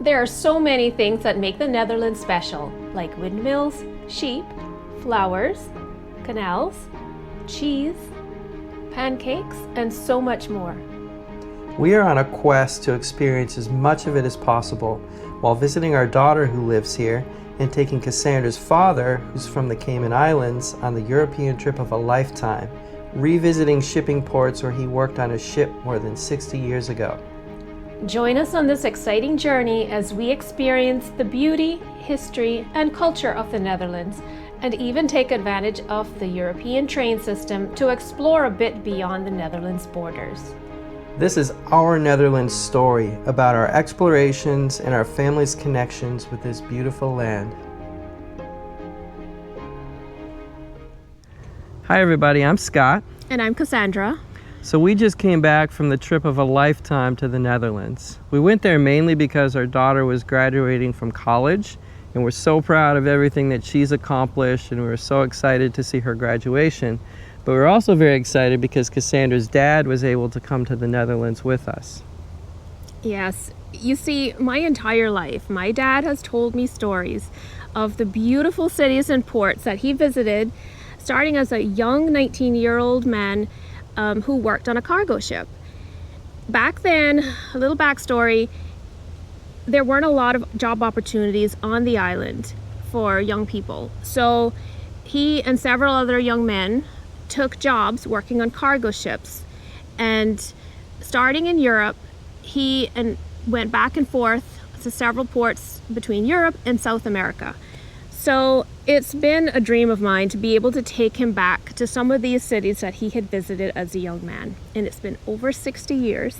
There are so many things that make the Netherlands special, like windmills, sheep, flowers, canals, cheese, pancakes, and so much more. We are on a quest to experience as much of it as possible while visiting our daughter who lives here and taking Cassandra's father, who's from the Cayman Islands, on the European trip of a lifetime, revisiting shipping ports where he worked on a ship more than 60 years ago. Join us on this exciting journey as we experience the beauty, history, and culture of the Netherlands, and even take advantage of the European train system to explore a bit beyond the Netherlands' borders. This is our Netherlands story about our explorations and our family's connections with this beautiful land. Hi everybody, I'm Scott. And I'm Cassandra. So we just came back from the trip of a lifetime to the Netherlands. We went there mainly because our daughter was graduating from college, and we're so proud of everything that she's accomplished, and we were so excited to see her graduation. But we're also very excited because Cassandra's dad was able to come to the Netherlands with us. Yes, you see, my entire life, my dad has told me stories of the beautiful cities and ports that he visited, starting as a young 19-year-old man who worked on a cargo ship. Back then, a little backstory, there weren't a lot of job opportunities on the island for young people. So he and several other young men took jobs working on cargo ships. And starting in Europe, he went back and forth to several ports between Europe and South America. So it's been a dream of mine to be able to take him back to some of these cities that he had visited as a young man. And it's been over 60 years.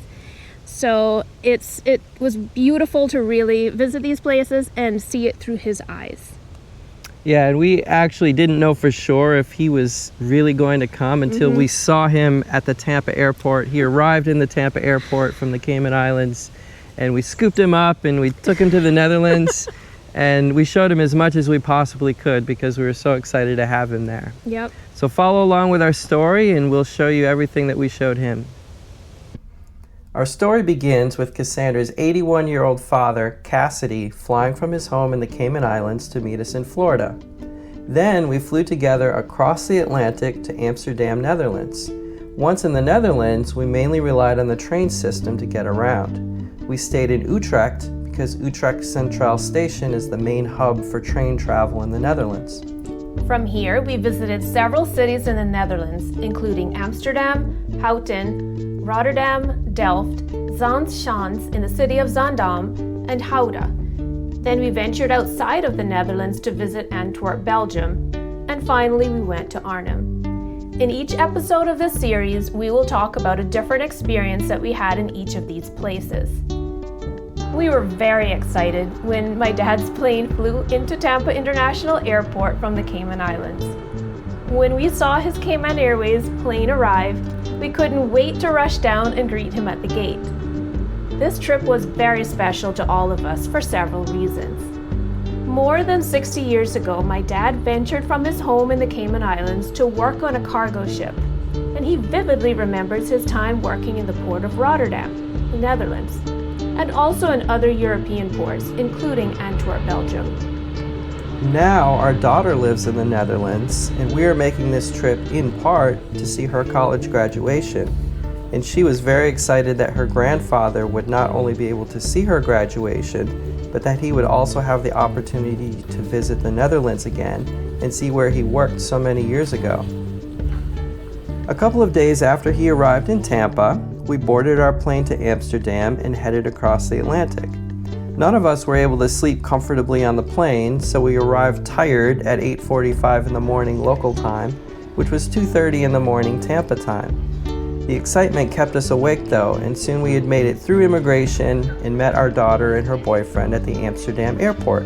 So it was beautiful to really visit these places and see it through his eyes. Yeah, and we actually didn't know for sure if he was really going to come until we saw him at the Tampa airport. He arrived in the Tampa airport from the Cayman Islands, and we scooped him up and we took him to the Netherlands. And we showed him as much as we possibly could because we were so excited to have him there. Yep. So follow along with our story and we'll show you everything that we showed him. Our story begins with Cassandra's 81-year-old father, Cassidy, flying from his home in the Cayman Islands to meet us in Florida. Then we flew together across the Atlantic to Amsterdam, Netherlands. Once in the Netherlands, we mainly relied on the train system to get around. We stayed in Utrecht because Utrecht Centraal Station is the main hub for train travel in the Netherlands. From here, we visited several cities in the Netherlands, including Amsterdam, Houten, Rotterdam, Delft, Zaanse Schans in the city of Zaandam, and Gouda. Then we ventured outside of the Netherlands to visit Antwerp, Belgium. And finally, we went to Arnhem. In each episode of this series, we will talk about a different experience that we had in each of these places. We were very excited when my dad's plane flew into Tampa International Airport from the Cayman Islands. When we saw his Cayman Airways plane arrive, we couldn't wait to rush down and greet him at the gate. This trip was very special to all of us for several reasons. More than 60 years ago, my dad ventured from his home in the Cayman Islands to work on a cargo ship, and he vividly remembers his time working in the port of Rotterdam, the Netherlands, and also in other European ports, including Antwerp, Belgium. Now our daughter lives in the Netherlands, and we are making this trip in part to see her college graduation. And she was very excited that her grandfather would not only be able to see her graduation, but that he would also have the opportunity to visit the Netherlands again and see where he worked so many years ago. A couple of days after he arrived in Tampa, we boarded our plane to Amsterdam and headed across the Atlantic. None of us were able to sleep comfortably on the plane, so we arrived tired at 8:45 in the morning local time, which was 2:30 in the morning Tampa time. The excitement kept us awake though, and soon we had made it through immigration and met our daughter and her boyfriend at the Amsterdam airport.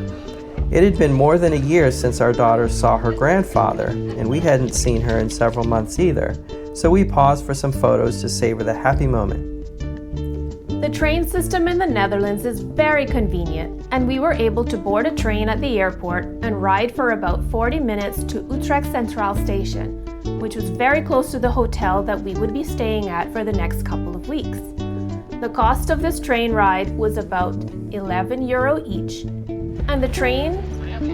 It had been more than a year since our daughter saw her grandfather, and we hadn't seen her in several months either, so we paused for some photos to savor the happy moment. The train system in the Netherlands is very convenient, and we were able to board a train at the airport and ride for about 40 minutes to Utrecht Centraal Station, which was very close to the hotel that we would be staying at for the next couple of weeks. The cost of this train ride was about €11 each, and the train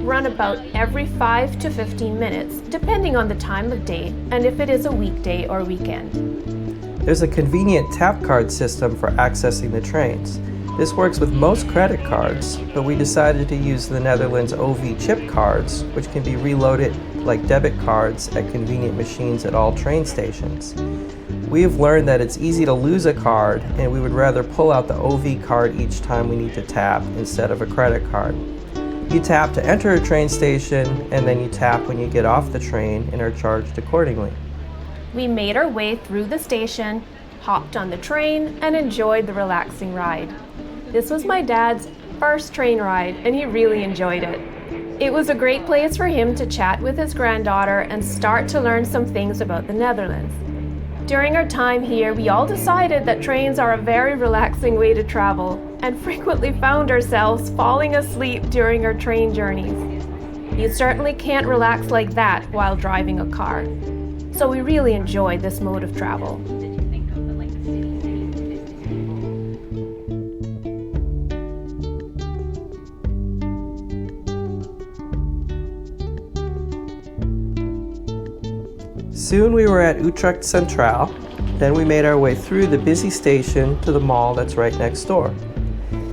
run about every 5 to 15 minutes, depending on the time of day and if it is a weekday or weekend. There's a convenient tap card system for accessing the trains. This works with most credit cards, but we decided to use the Netherlands OV chip cards, which can be reloaded like debit cards at convenient machines at all train stations. We have learned that it's easy to lose a card, and we would rather pull out the OV card each time we need to tap instead of a credit card. You tap to enter a train station, and then you tap when you get off the train and are charged accordingly. We made our way through the station, hopped on the train, and enjoyed the relaxing ride. This was my dad's first train ride, and he really enjoyed it. It was a great place for him to chat with his granddaughter and start to learn some things about the Netherlands. During our time here, we all decided that trains are a very relaxing way to travel, and frequently found ourselves falling asleep during our train journeys. You certainly can't relax like that while driving a car. So we really enjoyed this mode of travel. Soon we were at Utrecht Centraal, then we made our way through the busy station to the mall that's right next door.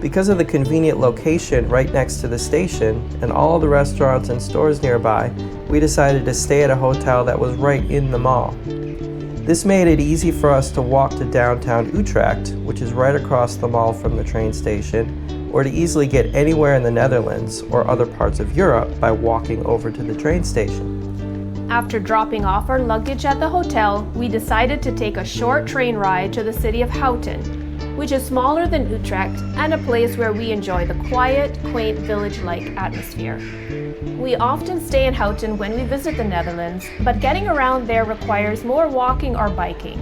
Because of the convenient location right next to the station and all the restaurants and stores nearby, we decided to stay at a hotel that was right in the mall. This made it easy for us to walk to downtown Utrecht, which is right across the mall from the train station, or to easily get anywhere in the Netherlands or other parts of Europe by walking over to the train station. After dropping off our luggage at the hotel, we decided to take a short train ride to the city of Houten, which is smaller than Utrecht and a place where we enjoy the quiet, quaint village-like atmosphere. We often stay in Houten when we visit the Netherlands, but getting around there requires more walking or biking,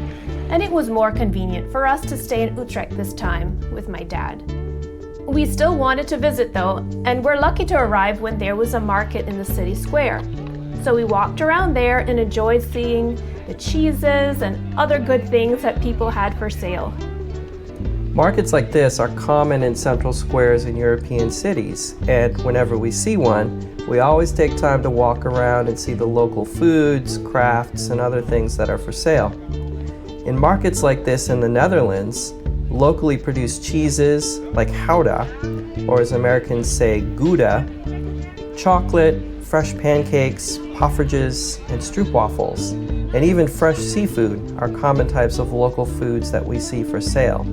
and it was more convenient for us to stay in Utrecht this time with my dad. We still wanted to visit though, and we're lucky to arrive when there was a market in the city square. So we walked around there and enjoyed seeing the cheeses and other good things that people had for sale. Markets like this are common in central squares in European cities, and whenever we see one, we always take time to walk around and see the local foods, crafts, and other things that are for sale. In markets like this in the Netherlands, locally produced cheeses like Gouda, or as Americans say, Gouda, chocolate, fresh pancakes, poffertjes, and stroopwafels, and even fresh seafood are common types of local foods that we see for sale.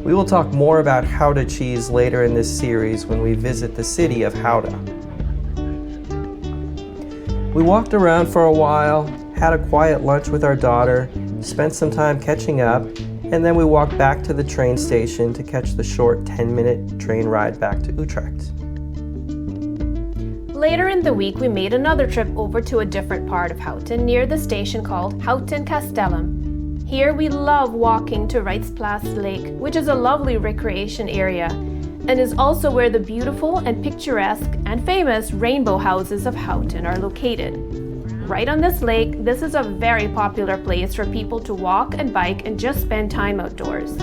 We will talk more about Gouda cheese later in this series when we visit the city of Gouda. We walked around for a while, had a quiet lunch with our daughter, spent some time catching up, and then we walked back to the train station to catch the short 10-minute train ride back to Utrecht. Later in the week, we made another trip over to a different part of Houten near the station called Houten Castellum. Here we love walking to Rijtsplas Lake, which is a lovely recreation area, and is also where the beautiful and picturesque and famous rainbow houses of Houten are located. Right on this lake, this is a very popular place for people to walk and bike and just spend time outdoors.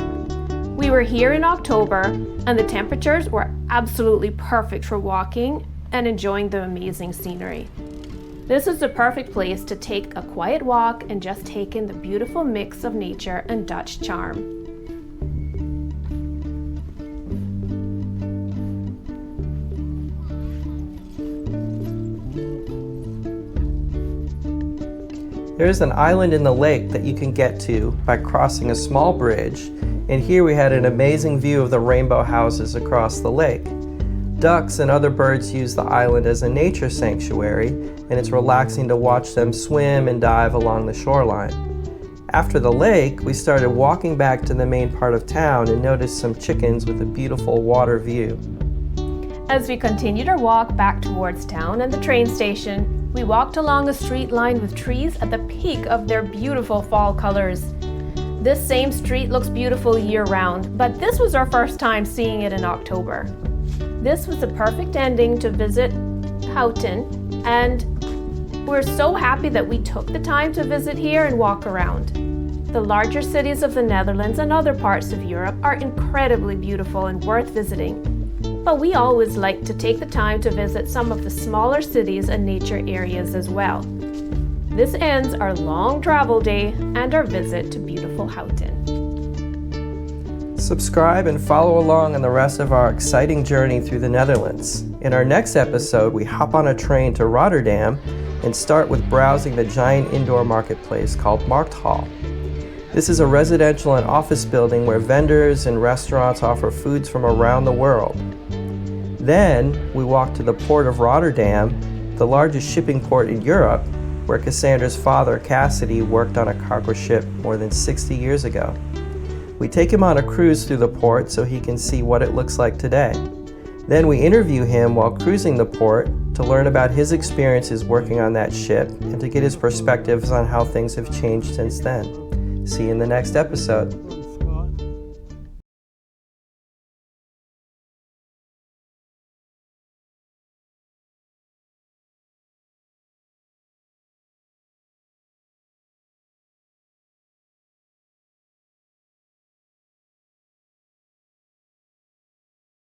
We were here in October, and the temperatures were absolutely perfect for walking and enjoying the amazing scenery. This is the perfect place to take a quiet walk and just take in the beautiful mix of nature and Dutch charm. There's an island in the lake that you can get to by crossing a small bridge, and here we had an amazing view of the rainbow houses across the lake. Ducks and other birds use the island as a nature sanctuary, and it's relaxing to watch them swim and dive along the shoreline. After the lake, we started walking back to the main part of town and noticed some chickens with a beautiful water view. As we continued our walk back towards town and the train station, we walked along a street lined with trees at the peak of their beautiful fall colors. This same street looks beautiful year-round, but this was our first time seeing it in October. This was the perfect ending to visit Houten, and we're so happy that we took the time to visit here and walk around. The larger cities of the Netherlands and other parts of Europe are incredibly beautiful and worth visiting. But we always like to take the time to visit some of the smaller cities and nature areas as well. This ends our long travel day and our visit to beautiful Houten. Subscribe and follow along on the rest of our exciting journey through the Netherlands. In our next episode, we hop on a train to Rotterdam and start with browsing the giant indoor marketplace called Markthal. This is a residential and office building where vendors and restaurants offer foods from around the world. Then we walk to the port of Rotterdam, the largest shipping port in Europe, where Cassandra's father, Cassidy, worked on a cargo ship more than 60 years ago. We take him on a cruise through the port so he can see what it looks like today. Then we interview him while cruising the port to learn about his experiences working on that ship and to get his perspectives on how things have changed since then. See you in the next episode.